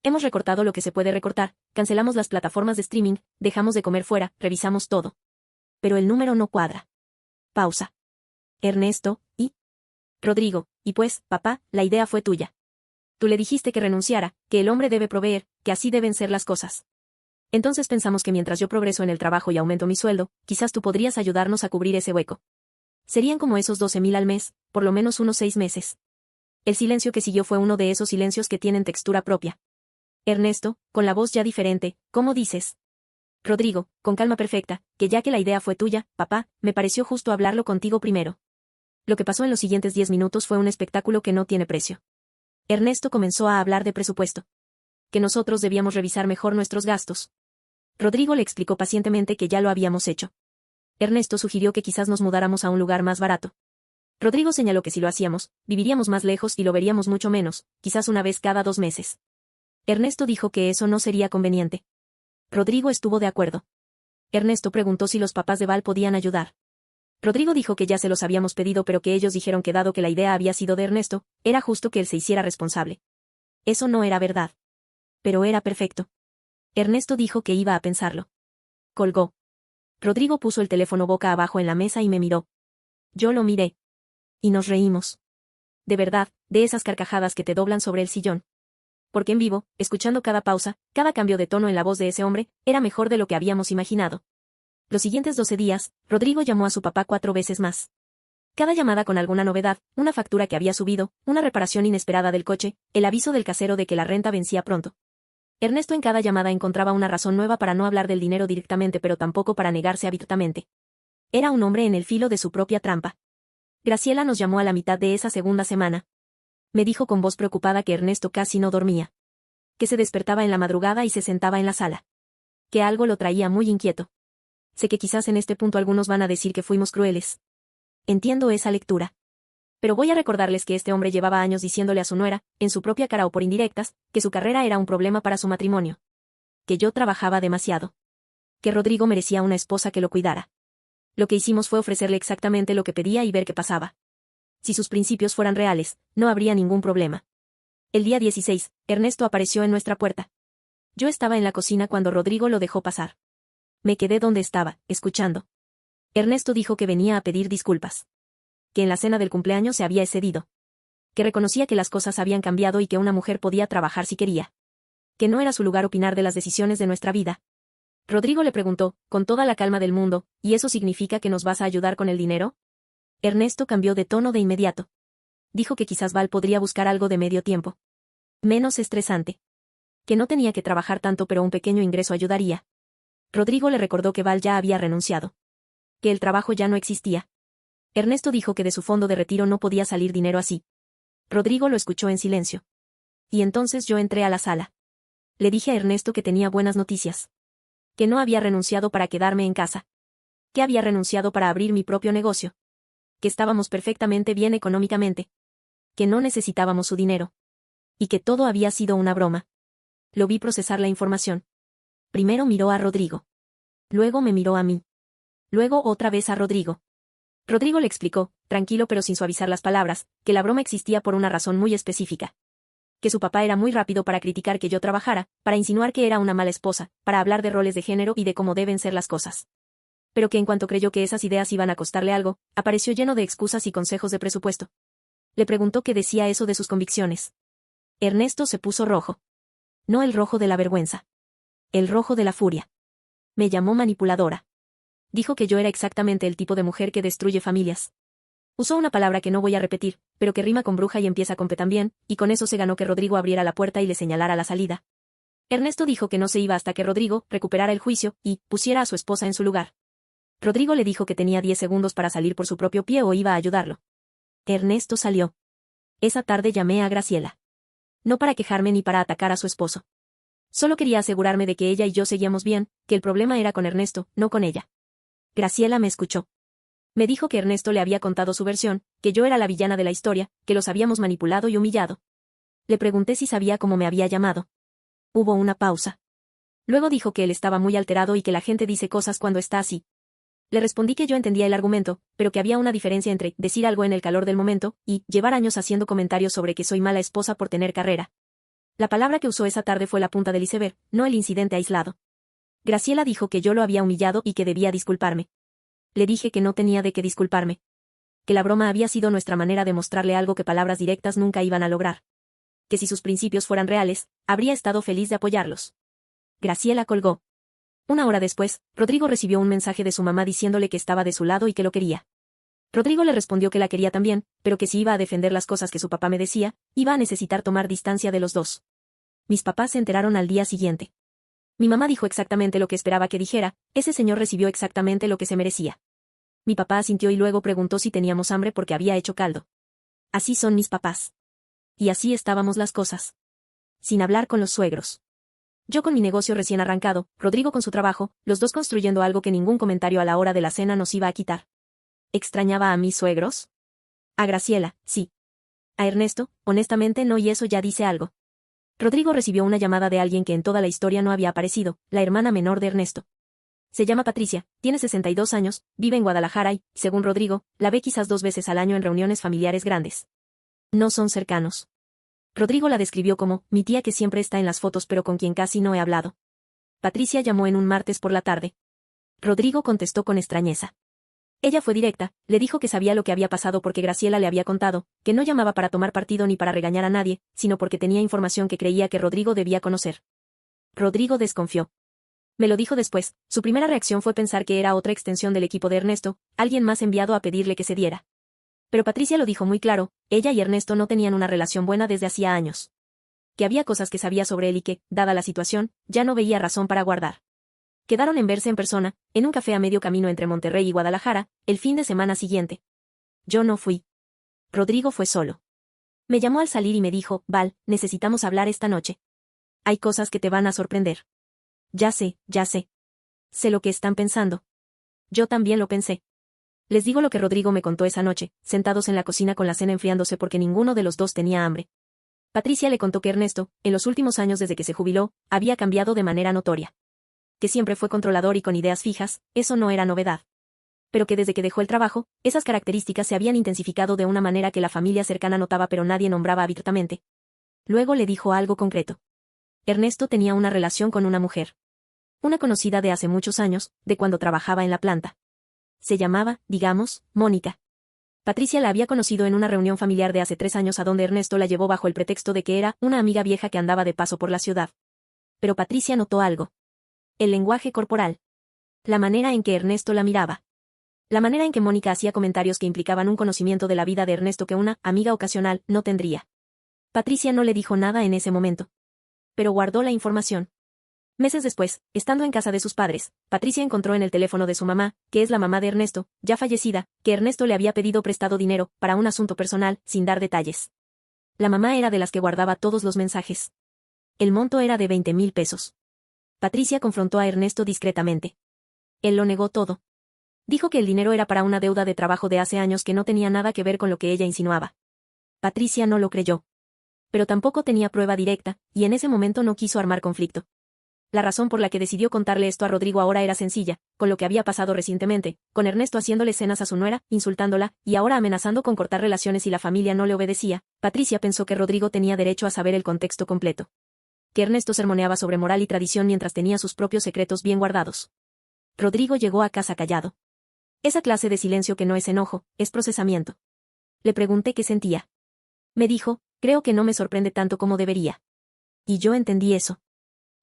Hemos recortado lo que se puede recortar, cancelamos las plataformas de streaming, dejamos de comer fuera, revisamos todo. Pero el número no cuadra. Pausa. Ernesto, ¿y? Rodrigo, y pues, papá, la idea fue tuya. Tú le dijiste que renunciara, que el hombre debe proveer, que así deben ser las cosas. Entonces pensamos que mientras yo progreso en el trabajo y aumento mi sueldo, quizás tú podrías ayudarnos a cubrir ese hueco. Serían como esos 12,000 al mes, por lo menos unos 6 meses. El silencio que siguió fue uno de esos silencios que tienen textura propia. Ernesto, con la voz ya diferente, ¿cómo dices? Rodrigo, con calma perfecta, que ya que la idea fue tuya, papá, me pareció justo hablarlo contigo primero. Lo que pasó en los siguientes 10 minutos fue un espectáculo que no tiene precio. Ernesto comenzó a hablar de presupuesto. Que nosotros debíamos revisar mejor nuestros gastos. Rodrigo le explicó pacientemente que ya lo habíamos hecho. Ernesto sugirió que quizás nos mudáramos a un lugar más barato. Rodrigo señaló que si lo hacíamos, viviríamos más lejos y lo veríamos mucho menos, quizás una vez cada 2 meses. Ernesto dijo que eso no sería conveniente. Rodrigo estuvo de acuerdo. Ernesto preguntó si los papás de Val podían ayudar. Rodrigo dijo que ya se los habíamos pedido pero que ellos dijeron que dado que la idea había sido de Ernesto, era justo que él se hiciera responsable. Eso no era verdad. Pero era perfecto. Ernesto dijo que iba a pensarlo. Colgó. Rodrigo puso el teléfono boca abajo en la mesa y me miró. Yo lo miré. Y nos reímos. De verdad, de esas carcajadas que te doblan sobre el sillón. Porque en vivo, escuchando cada pausa, cada cambio de tono en la voz de ese hombre, era mejor de lo que habíamos imaginado. Los siguientes 12 días, Rodrigo llamó a su papá 4 veces más. Cada llamada con alguna novedad, una factura que había subido, una reparación inesperada del coche, el aviso del casero de que la renta vencía pronto. Ernesto en cada llamada encontraba una razón nueva para no hablar del dinero directamente pero tampoco para negarse abiertamente. Era un hombre en el filo de su propia trampa. Graciela nos llamó a la mitad de esa segunda semana. Me dijo con voz preocupada que Ernesto casi no dormía. Que se despertaba en la madrugada y se sentaba en la sala. Que algo lo traía muy inquieto. Sé que quizás en este punto algunos van a decir que fuimos crueles. Entiendo esa lectura. Pero voy a recordarles que este hombre llevaba años diciéndole a su nuera, en su propia cara o por indirectas, que su carrera era un problema para su matrimonio. Que yo trabajaba demasiado. Que Rodrigo merecía una esposa que lo cuidara. Lo que hicimos fue ofrecerle exactamente lo que pedía y ver qué pasaba. Si sus principios fueran reales, no habría ningún problema. El día 16, Ernesto apareció en nuestra puerta. Yo estaba en la cocina cuando Rodrigo lo dejó pasar. Me quedé donde estaba, escuchando. Ernesto dijo que venía a pedir disculpas. Que en la cena del cumpleaños se había excedido. Que reconocía que las cosas habían cambiado y que una mujer podía trabajar si quería. Que no era su lugar opinar de las decisiones de nuestra vida. Rodrigo le preguntó, con toda la calma del mundo, ¿y eso significa que nos vas a ayudar con el dinero? Ernesto cambió de tono de inmediato. Dijo que quizás Val podría buscar algo de medio tiempo. Menos estresante. Que no tenía que trabajar tanto pero un pequeño ingreso ayudaría. Rodrigo le recordó que Val ya había renunciado. Que el trabajo ya no existía. Ernesto dijo que de su fondo de retiro no podía salir dinero así. Rodrigo lo escuchó en silencio. Y entonces yo entré a la sala. Le dije a Ernesto que tenía buenas noticias. Que no había renunciado para quedarme en casa. Que había renunciado para abrir mi propio negocio. Que estábamos perfectamente bien económicamente. Que no necesitábamos su dinero. Y que todo había sido una broma. Lo vi procesar la información. Primero miró a Rodrigo. Luego me miró a mí. Luego otra vez a Rodrigo. Rodrigo le explicó, tranquilo pero sin suavizar las palabras, que la broma existía por una razón muy específica. Que su papá era muy rápido para criticar que yo trabajara, para insinuar que era una mala esposa, para hablar de roles de género y de cómo deben ser las cosas. Pero que en cuanto creyó que esas ideas iban a costarle algo, apareció lleno de excusas y consejos de presupuesto. Le preguntó qué decía eso de sus convicciones. Ernesto se puso rojo. No el rojo de la vergüenza. El rojo de la furia. Me llamó manipuladora. Dijo que yo era exactamente el tipo de mujer que destruye familias. Usó una palabra que no voy a repetir, pero que rima con bruja y empieza con P también, y con eso se ganó que Rodrigo abriera la puerta y le señalara la salida. Ernesto dijo que no se iba hasta que Rodrigo recuperara el juicio y pusiera a su esposa en su lugar. Rodrigo le dijo que tenía 10 segundos para salir por su propio pie o iba a ayudarlo. Ernesto salió. Esa tarde llamé a Graciela. No para quejarme ni para atacar a su esposo. Solo quería asegurarme de que ella y yo seguíamos bien, que el problema era con Ernesto, no con ella. Graciela me escuchó. Me dijo que Ernesto le había contado su versión, que yo era la villana de la historia, que los habíamos manipulado y humillado. Le pregunté si sabía cómo me había llamado. Hubo una pausa. Luego dijo que él estaba muy alterado y que la gente dice cosas cuando está así. Le respondí que yo entendía el argumento, pero que había una diferencia entre decir algo en el calor del momento y llevar años haciendo comentarios sobre que soy mala esposa por tener carrera. La palabra que usó esa tarde fue la punta del iceberg, no el incidente aislado. Graciela dijo que yo lo había humillado y que debía disculparme. Le dije que no tenía de qué disculparme. Que la broma había sido nuestra manera de mostrarle algo que palabras directas nunca iban a lograr. Que si sus principios fueran reales, habría estado feliz de apoyarlos. Graciela colgó. Una hora después, Rodrigo recibió un mensaje de su mamá diciéndole que estaba de su lado y que lo quería. Rodrigo le respondió que la quería también, pero que si iba a defender las cosas que su papá me decía, iba a necesitar tomar distancia de los dos. Mis papás se enteraron al día siguiente. Mi mamá dijo exactamente lo que esperaba que dijera, ese señor recibió exactamente lo que se merecía. Mi papá asintió y luego preguntó si teníamos hambre porque había hecho caldo. Así son mis papás. Y así estábamos las cosas. Sin hablar con los suegros. Yo con mi negocio recién arrancado, Rodrigo con su trabajo, los dos construyendo algo que ningún comentario a la hora de la cena nos iba a quitar. ¿Extrañaba a mis suegros? A Graciela, sí. A Ernesto, honestamente no, y eso ya dice algo. Rodrigo recibió una llamada de alguien que en toda la historia no había aparecido, la hermana menor de Ernesto. Se llama Patricia, tiene 62 años, vive en Guadalajara y, según Rodrigo, la ve quizás 2 veces al año en reuniones familiares grandes. No son cercanos. Rodrigo la describió como, mi tía que siempre está en las fotos pero con quien casi no he hablado. Patricia llamó en un martes por la tarde. Rodrigo contestó con extrañeza. Ella fue directa, le dijo que sabía lo que había pasado porque Graciela le había contado, que no llamaba para tomar partido ni para regañar a nadie, sino porque tenía información que creía que Rodrigo debía conocer. Rodrigo desconfió. Me lo dijo después, su primera reacción fue pensar que era otra extensión del equipo de Ernesto, alguien más enviado a pedirle que se diera. Pero Patricia lo dijo muy claro, ella y Ernesto no tenían una relación buena desde hacía años. Que había cosas que sabía sobre él y que, dada la situación, ya no veía razón para guardar. Quedaron en verse en persona, en un café a medio camino entre Monterrey y Guadalajara, el fin de semana siguiente. Yo no fui. Rodrigo fue solo. Me llamó al salir y me dijo, Val, necesitamos hablar esta noche. Hay cosas que te van a sorprender. Ya sé, ya sé. Sé lo que están pensando. Yo también lo pensé. Les digo lo que Rodrigo me contó esa noche, sentados en la cocina con la cena enfriándose porque ninguno de los dos tenía hambre. Patricia le contó que Ernesto, en los últimos años desde que se jubiló, había cambiado de manera notoria. Que siempre fue controlador y con ideas fijas, eso no era novedad. Pero que desde que dejó el trabajo, esas características se habían intensificado de una manera que la familia cercana notaba pero nadie nombraba abiertamente. Luego le dijo algo concreto. Ernesto tenía una relación con una mujer. Una conocida de hace muchos años, de cuando trabajaba en la planta. Se llamaba, digamos, Mónica. Patricia la había conocido en una reunión familiar de hace 3 años a donde Ernesto la llevó bajo el pretexto de que era una amiga vieja que andaba de paso por la ciudad. Pero Patricia notó algo. El lenguaje corporal. La manera en que Ernesto la miraba. La manera en que Mónica hacía comentarios que implicaban un conocimiento de la vida de Ernesto que una amiga ocasional no tendría. Patricia no le dijo nada en ese momento. Pero guardó la información. Meses después, estando en casa de sus padres, Patricia encontró en el teléfono de su mamá, que es la mamá de Ernesto, ya fallecida, que Ernesto le había pedido prestado dinero para un asunto personal, sin dar detalles. La mamá era de las que guardaba todos los mensajes. El monto era de 20,000 pesos. Patricia confrontó a Ernesto discretamente. Él lo negó todo. Dijo que el dinero era para una deuda de trabajo de hace años que no tenía nada que ver con lo que ella insinuaba. Patricia no lo creyó. Pero tampoco tenía prueba directa, y en ese momento no quiso armar conflicto. La razón por la que decidió contarle esto a Rodrigo ahora era sencilla, con lo que había pasado recientemente, con Ernesto haciéndole cenas a su nuera, insultándola, y ahora amenazando con cortar relaciones si la familia no le obedecía. Patricia pensó que Rodrigo tenía derecho a saber el contexto completo. Que Ernesto sermoneaba sobre moral y tradición mientras tenía sus propios secretos bien guardados. Rodrigo llegó a casa callado. Esa clase de silencio que no es enojo, es procesamiento. Le pregunté qué sentía. Me dijo, creo que no me sorprende tanto como debería. Y yo entendí eso.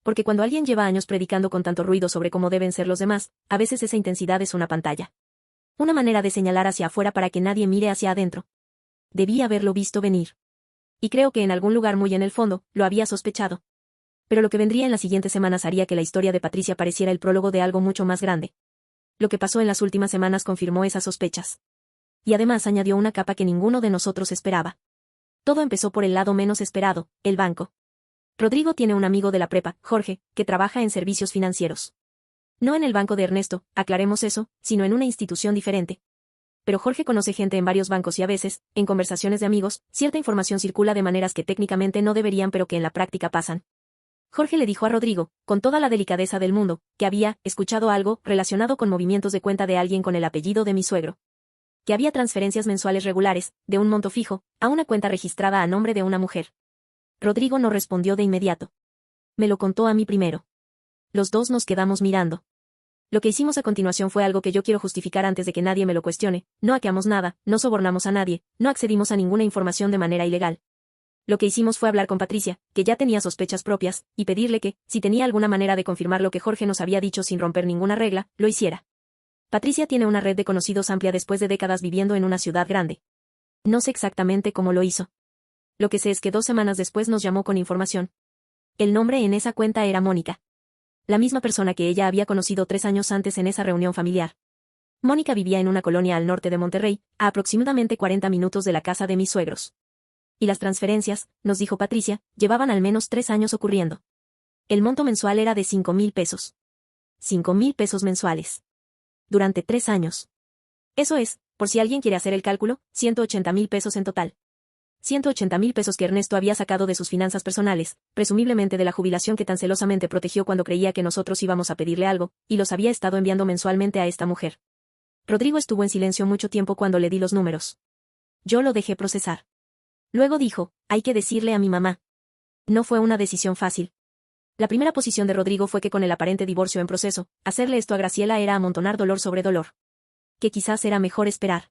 Porque cuando alguien lleva años predicando con tanto ruido sobre cómo deben ser los demás, a veces esa intensidad es una pantalla. Una manera de señalar hacia afuera para que nadie mire hacia adentro. Debí haberlo visto venir. Y creo que en algún lugar muy en el fondo, lo había sospechado. Pero lo que vendría en las siguientes semanas haría que la historia de Patricia pareciera el prólogo de algo mucho más grande. Lo que pasó en las últimas semanas confirmó esas sospechas. Y además añadió una capa que ninguno de nosotros esperaba. Todo empezó por el lado menos esperado, el banco. Rodrigo tiene un amigo de la prepa, Jorge, que trabaja en servicios financieros. No en el banco de Ernesto, aclaremos eso, sino en una institución diferente. Pero Jorge conoce gente en varios bancos y a veces, en conversaciones de amigos, cierta información circula de maneras que técnicamente no deberían pero que en la práctica pasan. Jorge le dijo a Rodrigo, con toda la delicadeza del mundo, que había escuchado algo relacionado con movimientos de cuenta de alguien con el apellido de mi suegro. Que había transferencias mensuales regulares, de un monto fijo, a una cuenta registrada a nombre de una mujer. Rodrigo no respondió de inmediato. Me lo contó a mí primero. Los dos nos quedamos mirando. Lo que hicimos a continuación fue algo que yo quiero justificar antes de que nadie me lo cuestione: no hackeamos nada, no sobornamos a nadie, no accedimos a ninguna información de manera ilegal. Lo que hicimos fue hablar con Patricia, que ya tenía sospechas propias, y pedirle que, si tenía alguna manera de confirmar lo que Jorge nos había dicho sin romper ninguna regla, lo hiciera. Patricia tiene una red de conocidos amplia después de décadas viviendo en una ciudad grande. No sé exactamente cómo lo hizo. Lo que sé es que 2 semanas después nos llamó con información. El nombre en esa cuenta era Mónica. La misma persona que ella había conocido 3 años antes en esa reunión familiar. Mónica vivía en una colonia al norte de Monterrey, a aproximadamente 40 minutos de la casa de mis suegros. Y las transferencias, nos dijo Patricia, llevaban al menos 3 años ocurriendo. El monto mensual era de 5,000 pesos. 5,000 pesos mensuales. Durante 3 años. Eso es, por si alguien quiere hacer el cálculo, 180,000 pesos en total. 180,000 pesos que Ernesto había sacado de sus finanzas personales, presumiblemente de la jubilación que tan celosamente protegió cuando creía que nosotros íbamos a pedirle algo, y los había estado enviando mensualmente a esta mujer. Rodrigo estuvo en silencio mucho tiempo cuando le di los números. Yo lo dejé procesar. Luego dijo, hay que decirle a mi mamá. No fue una decisión fácil. La primera posición de Rodrigo fue que con el aparente divorcio en proceso, hacerle esto a Graciela era amontonar dolor sobre dolor. Que quizás era mejor esperar.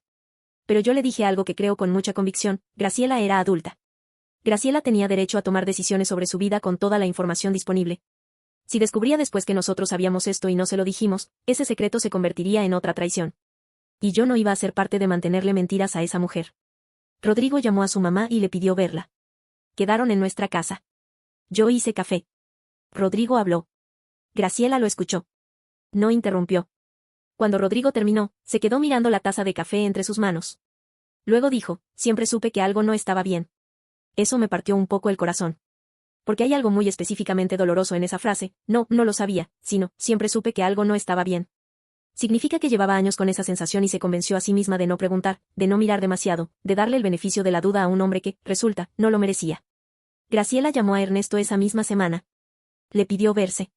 Pero yo le dije algo que creo con mucha convicción: Graciela era adulta. Graciela tenía derecho a tomar decisiones sobre su vida con toda la información disponible. Si descubría después que nosotros sabíamos esto y no se lo dijimos, ese secreto se convertiría en otra traición. Y yo no iba a ser parte de mantenerle mentiras a esa mujer. Rodrigo llamó a su mamá y le pidió verla. Quedaron en nuestra casa. Yo hice café. Rodrigo habló. Graciela lo escuchó. No interrumpió. Cuando Rodrigo terminó, se quedó mirando la taza de café entre sus manos. Luego dijo, siempre supe que algo no estaba bien. Eso me partió un poco el corazón. Porque hay algo muy específicamente doloroso en esa frase: no lo sabía, sino, siempre supe que algo no estaba bien. Significa que llevaba años con esa sensación y se convenció a sí misma de no preguntar, de no mirar demasiado, de darle el beneficio de la duda a un hombre que, resulta, no lo merecía. Graciela llamó a Ernesto esa misma semana. Le pidió verse.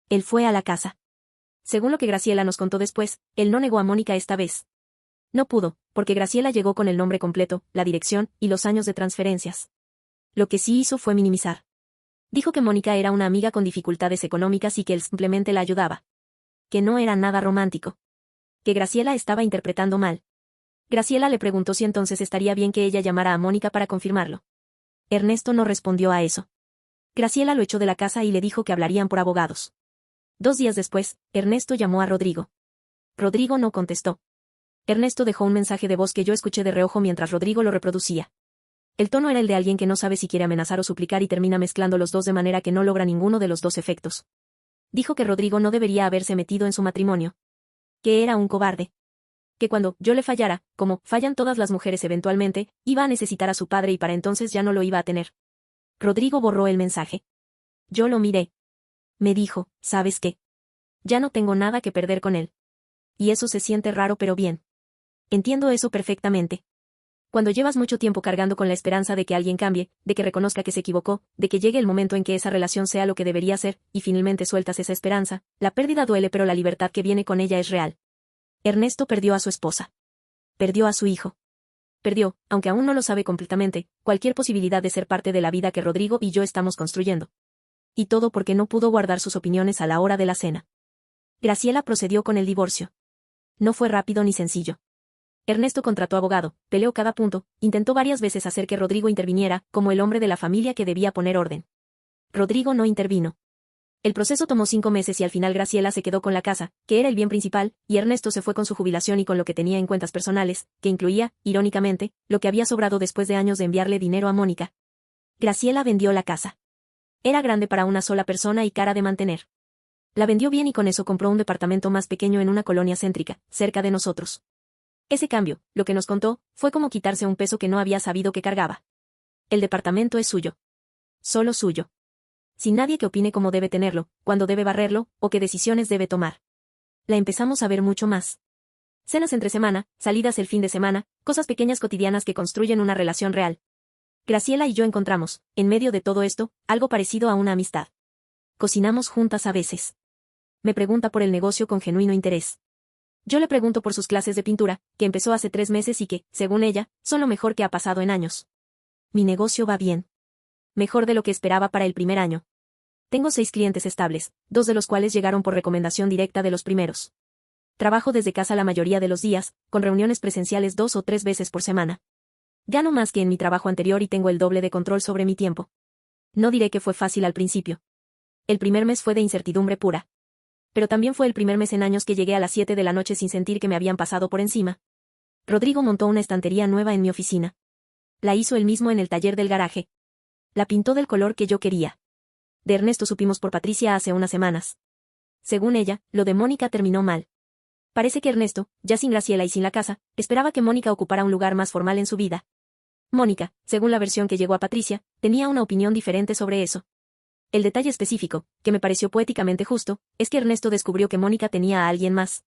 Él fue a la casa. Según lo que Graciela nos contó después, él no negó a Mónica esta vez. No pudo, porque Graciela llegó con el nombre completo, la dirección, y los años de transferencias. Lo que sí hizo fue minimizar. Dijo que Mónica era una amiga con dificultades económicas y que él simplemente la ayudaba. Que no era nada romántico. Que Graciela estaba interpretando mal. Graciela le preguntó si entonces estaría bien que ella llamara a Mónica para confirmarlo. Ernesto no respondió a eso. Graciela lo echó de la casa y le dijo que hablarían por abogados. 2 días después, Ernesto llamó a Rodrigo. Rodrigo no contestó. Ernesto dejó un mensaje de voz que yo escuché de reojo mientras Rodrigo lo reproducía. El tono era el de alguien que no sabe si quiere amenazar o suplicar y termina mezclando los dos de manera que no logra ninguno de los dos efectos. Dijo que Rodrigo no debería haberse metido en su matrimonio. Que era un cobarde. Que cuando yo le fallara, como fallan todas las mujeres eventualmente, iba a necesitar a su padre y para entonces ya no lo iba a tener. Rodrigo borró el mensaje. Yo lo miré. Me dijo, ¿sabes qué? Ya no tengo nada que perder con él. Y eso se siente raro pero bien. Entiendo eso perfectamente. Cuando llevas mucho tiempo cargando con la esperanza de que alguien cambie, de que reconozca que se equivocó, de que llegue el momento en que esa relación sea lo que debería ser, y finalmente sueltas esa esperanza, la pérdida duele pero la libertad que viene con ella es real. Ernesto perdió a su esposa. Perdió a su hijo. Perdió, aunque aún no lo sabe completamente, cualquier posibilidad de ser parte de la vida que Rodrigo y yo estamos construyendo. Y todo porque no pudo guardar sus opiniones a la hora de la cena. Graciela procedió con el divorcio. No fue rápido ni sencillo. Ernesto contrató abogado, peleó cada punto, intentó varias veces hacer que Rodrigo interviniera, como el hombre de la familia que debía poner orden. Rodrigo no intervino. El proceso tomó 5 meses y al final Graciela se quedó con la casa, que era el bien principal, y Ernesto se fue con su jubilación y con lo que tenía en cuentas personales, que incluía, irónicamente, lo que había sobrado después de años de enviarle dinero a Mónica. Graciela vendió la casa. Era grande para una sola persona y cara de mantener. La vendió bien y con eso compró un departamento más pequeño en una colonia céntrica, cerca de nosotros. Ese cambio, lo que nos contó, fue como quitarse un peso que no había sabido que cargaba. El departamento es suyo. Solo suyo. sin nadie que opine cómo debe tenerlo, cuándo debe barrerlo, o qué decisiones debe tomar. La empezamos a ver mucho más. Cenas entre semana, salidas el fin de semana, cosas pequeñas cotidianas que construyen una relación real. Graciela y yo encontramos, en medio de todo esto, algo parecido a una amistad. Cocinamos juntas a veces. Me pregunta por el negocio con genuino interés. Yo le pregunto por sus clases de pintura, que empezó hace 3 meses y que, según ella, son lo mejor que ha pasado en años. Mi negocio va bien. Mejor de lo que esperaba para el primer año. Tengo 6 clientes estables, 2 de los cuales llegaron por recomendación directa de los primeros. Trabajo desde casa la mayoría de los días, con reuniones presenciales 2 o 3 veces por semana. Gano más que en mi trabajo anterior y tengo el doble de control sobre mi tiempo. No diré que fue fácil al principio. El primer mes fue de incertidumbre pura. Pero también fue el primer mes en años que llegué a las 7 de la noche sin sentir que me habían pasado por encima. Rodrigo montó una estantería nueva en mi oficina. La hizo él mismo en el taller del garaje. La pintó del color que yo quería. De Ernesto supimos por Patricia hace unas semanas. Según ella, lo de Mónica terminó mal. Parece que Ernesto, ya sin Graciela y sin la casa, esperaba que Mónica ocupara un lugar más formal en su vida. Mónica, según la versión que llegó a Patricia, tenía una opinión diferente sobre eso. El detalle específico, que me pareció poéticamente justo, es que Ernesto descubrió que Mónica tenía a alguien más.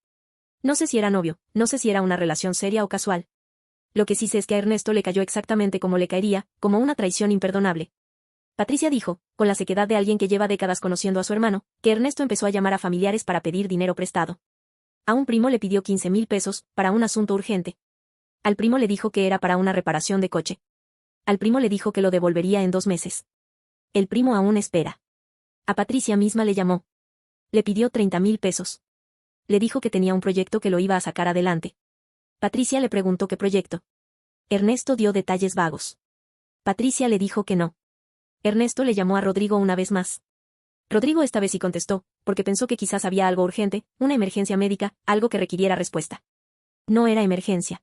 No sé si era novio, no sé si era una relación seria o casual. Lo que sí sé es que a Ernesto le cayó exactamente como le caería, como una traición imperdonable. Patricia dijo, con la sequedad de alguien que lleva décadas conociendo a su hermano, que Ernesto empezó a llamar a familiares para pedir dinero prestado. A un primo le pidió 15,000 pesos, para un asunto urgente. Al primo le dijo que era para una reparación de coche. Al primo le dijo que lo devolvería en 2 meses. El primo aún espera. A Patricia misma le llamó. Le pidió 30,000 pesos. Le dijo que tenía un proyecto que lo iba a sacar adelante. Patricia le preguntó qué proyecto. Ernesto dio detalles vagos. Patricia le dijo que no. Ernesto le llamó a Rodrigo una vez más. Rodrigo esta vez sí contestó, porque pensó que quizás había algo urgente, una emergencia médica, algo que requiriera respuesta. No era emergencia.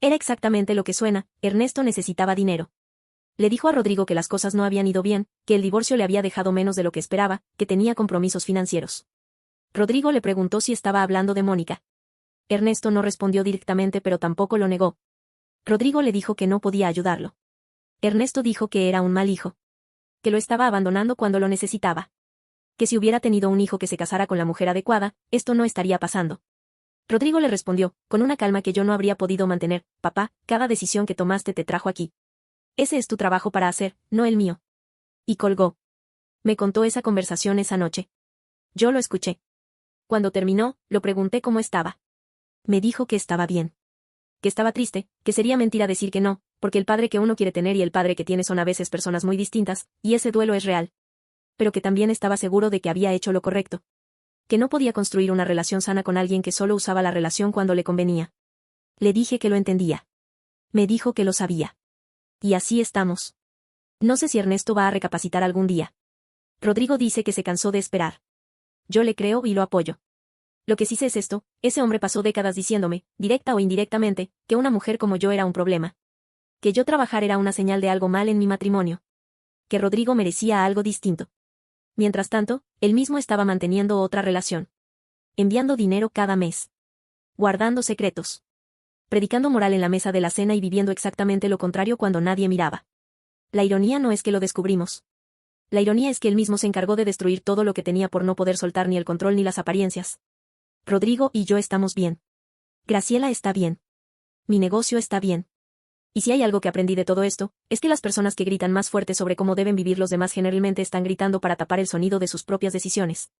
Era exactamente lo que suena, Ernesto necesitaba dinero. Le dijo a Rodrigo que las cosas no habían ido bien, que el divorcio le había dejado menos de lo que esperaba, que tenía compromisos financieros. Rodrigo le preguntó si estaba hablando de Mónica. Ernesto no respondió directamente pero tampoco lo negó. Rodrigo le dijo que no podía ayudarlo. Ernesto dijo que era un mal hijo. Que lo estaba abandonando cuando lo necesitaba. Que si hubiera tenido un hijo que se casara con la mujer adecuada, esto no estaría pasando. Rodrigo le respondió, con una calma que yo no habría podido mantener, papá, cada decisión que tomaste te trajo aquí. Ese es tu trabajo para hacer, no el mío. Y colgó. Me contó esa conversación esa noche. Yo lo escuché. Cuando terminó, lo pregunté cómo estaba. Me dijo que estaba bien. Que estaba triste, que sería mentira decir que no, porque el padre que uno quiere tener y el padre que tiene son a veces personas muy distintas, y ese duelo es real. Pero que también estaba seguro de que había hecho lo correcto. Que no podía construir una relación sana con alguien que solo usaba la relación cuando le convenía. Le dije que lo entendía. Me dijo que lo sabía. Y así estamos. No sé si Ernesto va a recapacitar algún día. Rodrigo dice que se cansó de esperar. Yo le creo y lo apoyo. Lo que sí sé es esto, ese hombre pasó décadas diciéndome, directa o indirectamente, que una mujer como yo era un problema. Que yo trabajar era una señal de algo mal en mi matrimonio. Que Rodrigo merecía algo distinto. Mientras tanto, él mismo estaba manteniendo otra relación. Enviando dinero cada mes. Guardando secretos. Predicando moral en la mesa de la cena y viviendo exactamente lo contrario cuando nadie miraba. La ironía no es que lo descubrimos. La ironía es que él mismo se encargó de destruir todo lo que tenía por no poder soltar ni el control ni las apariencias. Rodrigo y yo estamos bien. Graciela está bien. Mi negocio está bien. Y si hay algo que aprendí de todo esto, es que las personas que gritan más fuerte sobre cómo deben vivir los demás generalmente están gritando para tapar el sonido de sus propias decisiones.